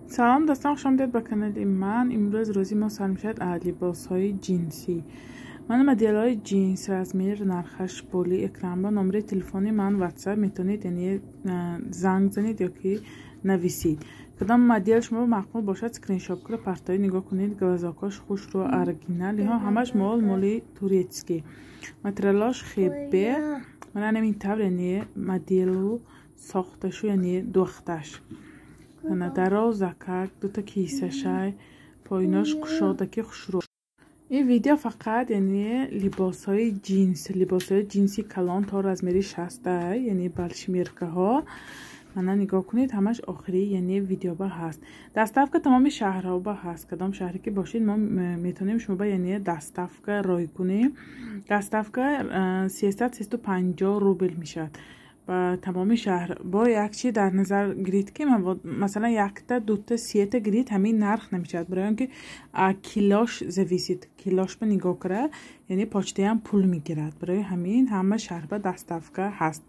سلام دوستان، خوش آمدید به کانال من. امروز روزی ما سر میشد از لباس های جینسی. من مدل های جینس رزمیر نرخش بولی اکرام با نمره تلفنی من واتساپ میتونید یعنی زنگ زنید یا که نویسید. کدام مدل شما مقبول باشد اسکرین شات کنید پرتای نگاه کنید. گلزاکاش خوش رو اورجینال ها همش مولی توریتسکی. متریالاش خیلی من همین طور یعنی مدلو ساخته شو یعنی دوختش. انا درازکک دوتا کیسه شای پاییناش کشادکی خوش رو. این ویدیو فقط یعنی لباس های جینسی کلان تا رزمیری 60 یعنی بلشمیرکه ها. منا نگاه کنید همش آخری یعنی ویدیو با هست. دستافکه تمام شهرها با هست. کدام شهری که باشید ما میتونیم شما با یعنی دستافکه رای کنیم. دستافکه 350 روبل میشد با تمام شهر. با یک چی در نظر گرید که مثلا یک تا دو تا سه تا گرید همین نرخ نمیشد، برای اینکه کیلوش زویسید. کیلوش به نگاه کرد یعنی پاچته هم پول میگیرد. برای همین همه شهر با دستافکه هست.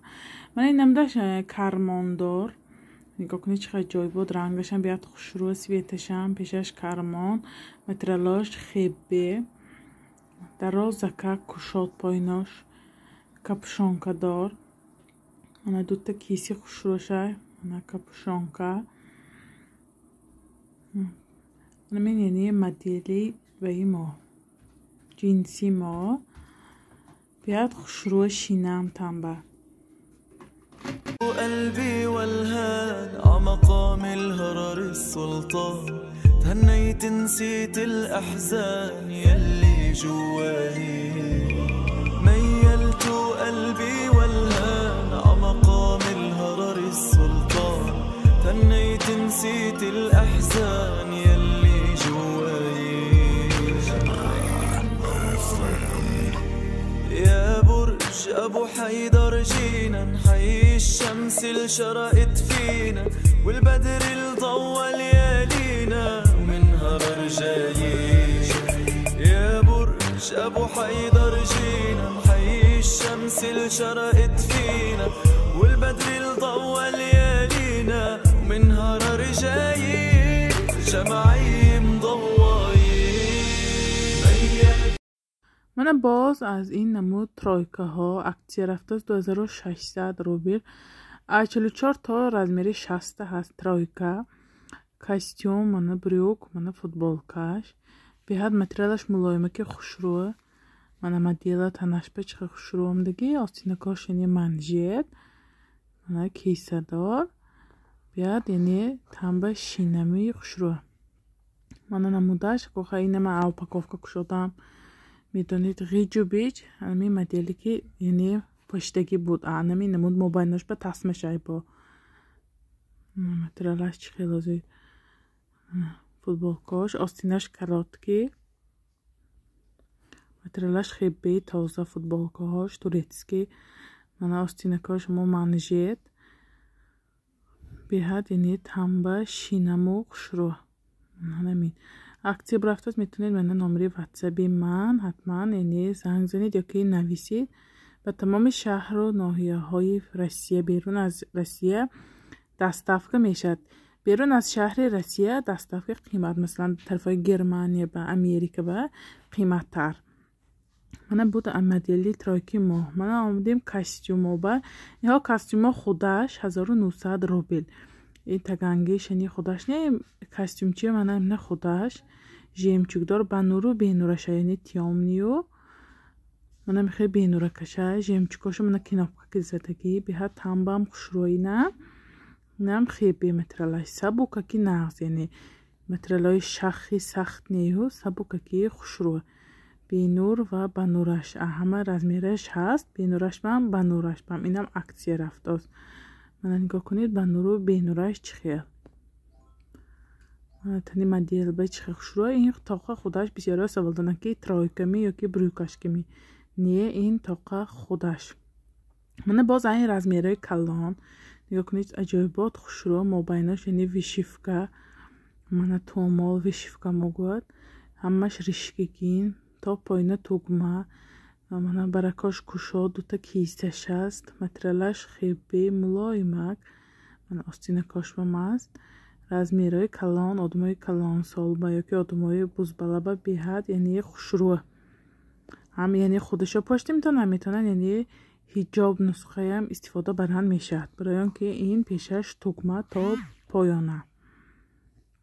من این نمداش کرماندار نگاه کنید چقدر جای بود. رنگش هم بیاد خوش رو، سویتش هم پیشش کرمان. متریالاش خیلی درازکه کشاد پاییناش کپشانکه دار. انا دوتا کیسی خوش رو شای انا کپشانکه. انا من یعنی مدلی و ما جینسی ما بیاد خوش رو شینم تنبه. قلبي والهان عمقام الهرر السلطان تهنيت نسيت الأحزان يلي جواني ميلت قلبي والهان عمقام الهرر السلطان تهنيت نسيت الأحزان يلي جواني يا برج أبو حيدر جينا نحيي الشمس اللي شرقت فينا والبدر اللي ضوى ليالينا ومنها رجالي. يا برج أبو حيدر جينا نحيي الشمس اللي شرقت فينا والبدر اللي ضوى ليالينا ومنها رجالي جمعي مضوي. من باز از این نمود ترایکه ها اکتیه رفته از 2600 روبل 44 تا رزمیری 60 هست. ترایکه کاستیوم من بریوک من فوتبولکاش بیاد متریالش ملایمه که خوش روه. من مدیلا تنش بچه خوش رو هم دگی آستینکاش یعنی منجید من کیسه دار بیاد یعنی تنبه شینمی خوش روه. من نمودش که خیلی من اوپاکوفکا کشودم میدونید غیجو بیج همین مدلی که یعنی پشتگی بود. همین نمود موبایلش به تصمه شای با متریالش چی خیلی زید فوتبولکاش آستینش کراتکی متریالش خیلی تازه فوتبولکاش توریتسکی من آستینکاش مو منجید بیاد یعنی تنبه شینمو خوشرو. همین اکتیو برفتاد میتونید من نمره واتسابی من حتما یعنی زنگ زنید یا که نویسید. به تمام شهر و ناحیه های روسیه بیرون از روسیه دستافکه میشد. بیرون از شهر روسیه دستافکه قیمت مثلا طرف گرمانیا به امریکا به قیمت تر. من بود مدلی تراکی ما من آمدیم کاستیوم با اینها کاستیوم خودش 1900 روبل. این تگانگیش یعنی خودش نه کاستیوم چیه من نه خودش ژمچوگدار با نورو بینورش یعنی تیامنیو من میخوای بینوره کشه ژمچوکاشو من کناپکا که زدگی بیاد تنبام خوشروی نم خیلی متریالش سبوکا کی نغز یعنی متریالای شخی سخت نیو سبوکا کی خوشرو بینور و بنورش همه رزمیرش هست. بینورش بام بنورش بام اینم اکتیه رفت است. من نگاه کنید بنورو بینورش چیه تنی مدیل به چه خوشرو. این تاقه خودش بسیار سوال دارن که ترایکمی یا که بروکاش کمی نیه این تاقه خودش. من باز این رزمیره کلان نگاه کنید عجایبات خوشرو موبایلش یعنی ویشیفکا من تومال ویشیفکا موگود همش ریشکگین تا پایین توگمه من برکاش کشاد دوتا کیسش هست. متریالش خیلی ملایمک من آستینکاش بام است. размерҳои калон, одамои калонсолба ёки одамои бузбалаба беҳад яъне хушрӯ. ҳам яъне худашо пошти метавонанд яъне ҳиҷоб нусхаям истифода баранд мешавад, барои он ки ин пешаш тугма то поёна.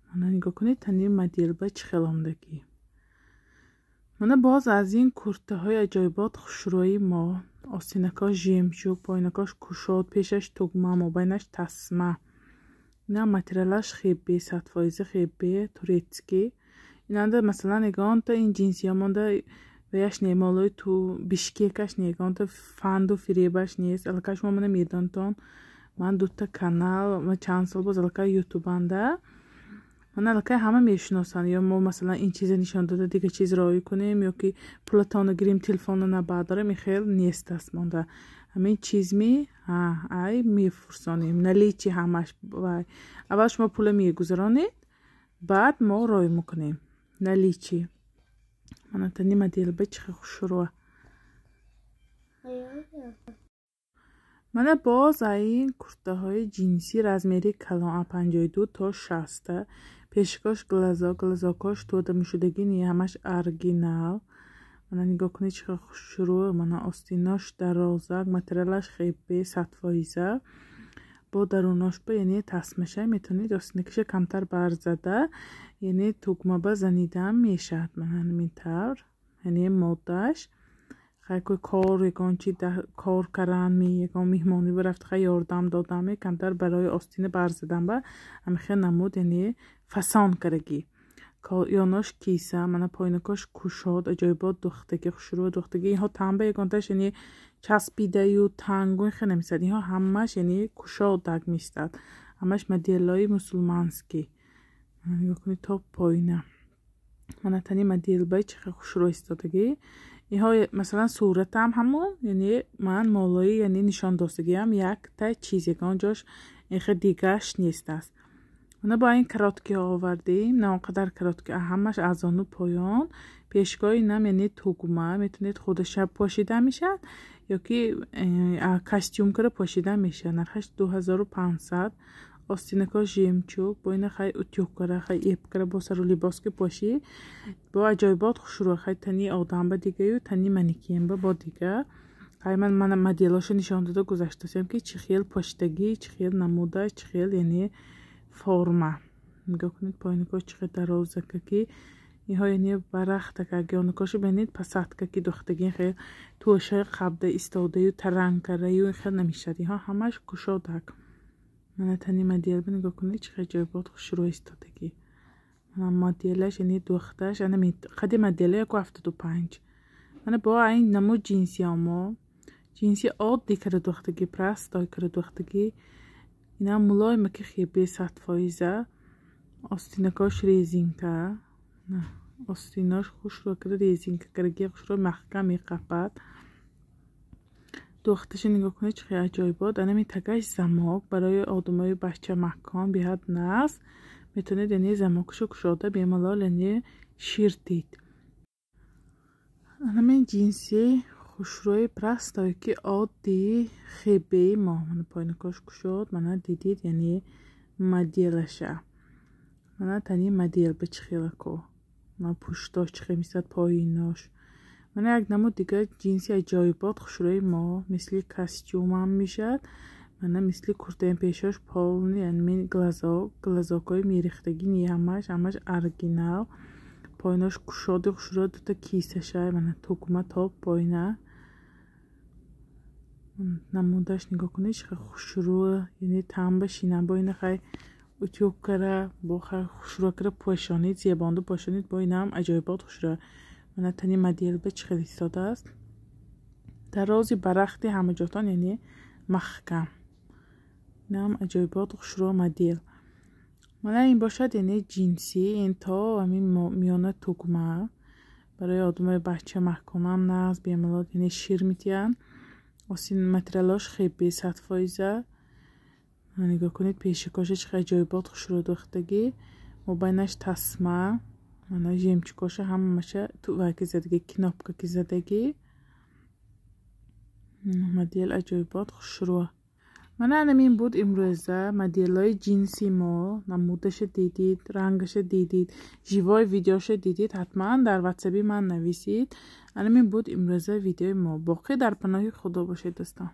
мана нигоҳ кунед тани моделба чӣ хел омдагӣ. мана боз аз ин куртаҳои аҷоибот хушрӯи мо остинакош жемчуг, поинакош кушод, пешаш тугма, мобайнаш тасма. ина материалаш хебе, 100% хебе, турецкий. инанда масалан егонта ин ҷинсиямонда ваяш немолои ту бишкекаш негонта фанду фиребаш нест. алакаш мо мана медонтон ман дута канал чанд сол боз алакай ютубанда мана алакай ҳама мешиносанд. ё мо масалан ин чизе нишон дода дига чиз роӣ кунем ёки пулатону гирем телефону набардорем ин хел нест аст монда. ҳамин чизми ай мефурсонем наличи ҳамаш вай. аввал шумо пула мегузаронед, баъд мо роӣ мекунем наличи. мана тани моделба чӣ хел хушрӯа. мана боз ин куртаҳои ҷинсӣ размери калон 52 то 60. пешкош глазокош туда мешудагӣ не ҳамаш оригинал. мана нигоҳ кунед чӣ хел хушрӯ. мана остинош дарозак, материалаш хебе 100%. бо даруношба яъне тасмаша метавонед остинакиша камтар барзада яъне тугмаба занидам мешавад. мана ҳамин тавр яъне моддаш хайко кор ягон чи кор кардан ягон меҳмонӣ рафт хай ёрдам додам камтар барои остина барзаданба ҳамихел намуд яъне фасон карагӣ. ёнош киса, мана поинакош кушод, аҷоибот духтагӣ, хушрӯ духтагӣ. инҳо танба ягонташ яъне часпидаю тангу хел наместад. инҳо ҳамаш яъне кушодак местад. ҳамаш моделҳои мусулманскӣ. нигоҳ кунед то поина. мана тани моделбаи чӣ хел хушрӯ истодагӣ. инҳо масалан суратам ҳамон яъне ман молои яъне нишондостагиам якта чиз ягон ҷош ин хел дигаш нест аст. мана бо ин кароткиҳо овардем. на он қадар каротки ҳамаш аз ону поён. пешгоҳи инам яъне тугма метавонед худаша пошида мешавад ёки костюмкара пошида мешавад. нархаш 2500. остинакош жемчуг бо ина хай утюгкара хай эпкара бо сару либоски поши бо аҷоибот хушрӯ. хай тани одамба дигаю тани манекенба бо дига. хай ман моделошо нишон дода гузаштасем ки чӣ хел поштагӣ, чӣ хел намуда, чӣ хел яъне форма. нигоҳ кунед поинакош чӣ хел дарозакаки. инҳо яъне барахтака гёнакошо бинед пасадкаки духтаги хел тушаи қабда истодаю таранкараю ин хел намешавад. инҳо ҳамаш кушодак. мана тани моделба нигоҳ кунед чӣ хел ҷойбот хушрӯ истодагӣ. мана моделаш яъне духташ ана қади модела 175. мана бо ин намуд ҷинсиямо ҷинси оддӣ кара духтагӣ простой кара духтагӣ. ина мулоимаки хебе 100%. остинакош резинка. остинош хушрӯ кара резинка караги хушрӯ маҳкам меқапад. духташа нигоҳ кунед чӣ хел аҷоибот. анами тагаш замок барои одамои бача маккон беҳад нағз метавонед яъне замокашо кушода бемалол яъне ширтид. анамин ҷинси хушрӯи простой ки одди хебеи мо. мана поинакош кушод. мана дидид яъне моделаша. мана тани моделба чӣ хелако. мана пуштош чӣ хел мисад поинош. мана як намуд дигар ҷинси аҷоибот хушрӯи мо мисли костюмам мешавад. мана мисли куртаи пешош полни яъне глазокҳои мерехтагӣ не ҳамаш оригинал. поинош кушоди хушрӯ дута кисаша мана тугма то поина. намудаш нигоҳ кунед чӣ хел хушрӯ яъне танба шинаба ина хай утюгкара бо хай хушрӯ кара пошонид зебонда пошонид бо инам аҷоибот хушрӯ. мана тани моделба чӣ хел истодааст. дарози барахти ҳамаҷотон яъне маҳкам. инам аҷоибот хушрӯ модел. мана ин бошад яъне ҷинси ин то ҳамин миёна тугма барои одамои бача маҳконам нағз бемалол яъне шир метиҳанд. осин материалош хебе 100%. нигоҳ кунед пешакоша чӣ хел аҷоибот хушрӯ духтагӣ. мобайнаш тасма. мана жемчугоша ҳамаша туваки задагӣ кнопкаки задагӣ. модел аҷоибот хушрӯ. من همین بود امروزه مدلای جنسی ما نمودش دیدید، رنگش دیدید، جیوای ویدیوش دیدید، حتما در واتسابی من نویسید. همین بود امروزه ویدیو ما. باقی در پناه خدا باشید دوستان.